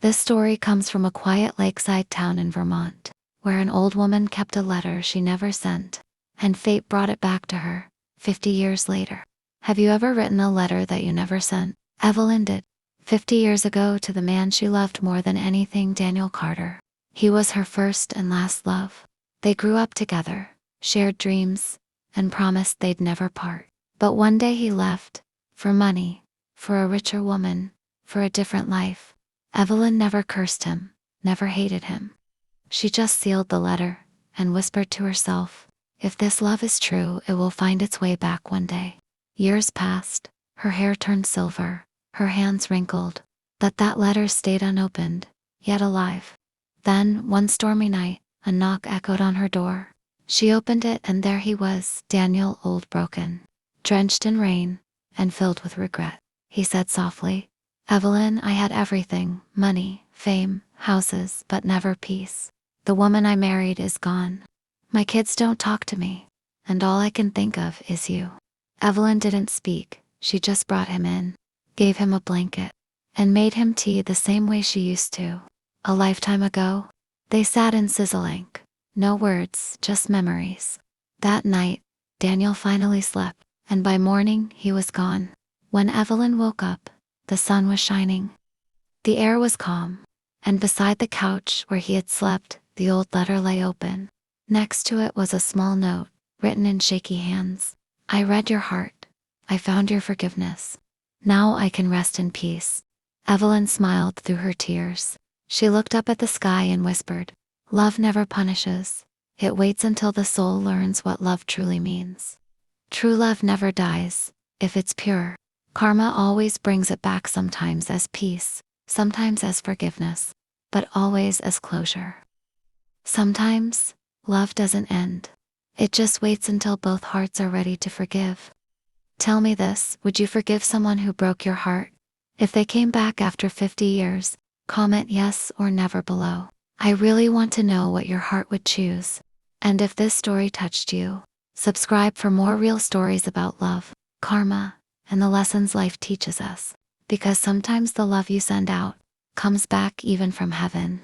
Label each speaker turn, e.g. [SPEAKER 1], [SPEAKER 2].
[SPEAKER 1] This story comes from a quiet lakeside town in Vermont, where an old woman kept a letter she never sent, and fate brought it back to her, 50 years later. Have you ever written a letter that you never sent? Evelyn did, 50 years ago, to the man she loved more than anything, Daniel Carter. He was her first and last love. They grew up together, shared dreams, and promised they'd never part. But one day he left, for money, for a richer woman, for a different life. Evelyn never cursed him, never hated him. She just sealed the letter and whispered to herself, if this love is true, it will find its way back one day. Years passed, her hair turned silver, her hands wrinkled, but that letter stayed unopened, yet alive. Then, one stormy night, a knock echoed on her door. She opened it, and there he was, Daniel, old, broken, drenched in rain, and filled with regret. He said softly, Evelyn, I had everything, money, fame, houses, but never peace. The woman I married is gone. My kids don't talk to me, and all I can think of is you. Evelyn didn't speak, she just brought him in, gave him a blanket, and made him tea the same way she used to. A lifetime ago, they sat in Sizzleink. No words, just memories. That night, Daniel finally slept, and by morning he was gone. When Evelyn woke up, the sun was shining. The air was calm, and beside the couch where he had slept, the old letter lay open. Next to it was a small note, written in shaky hands. I read your heart. I found your forgiveness. Now I can rest in peace. Evelyn smiled through her tears. She looked up at the sky and whispered, love never punishes. It waits until the soul learns what love truly means. True love never dies, if it's pure. Karma always brings it back, sometimes as peace, sometimes as forgiveness, but always as closure. Sometimes, love doesn't end. It just waits until both hearts are ready to forgive. Tell me this, would you forgive someone who broke your heart? If they came back after 50 years, comment yes or never below. I really want to know what your heart would choose. And if this story touched you, subscribe for more real stories about love, karma, and the lessons life teaches us. Because sometimes the love you send out comes back even from heaven.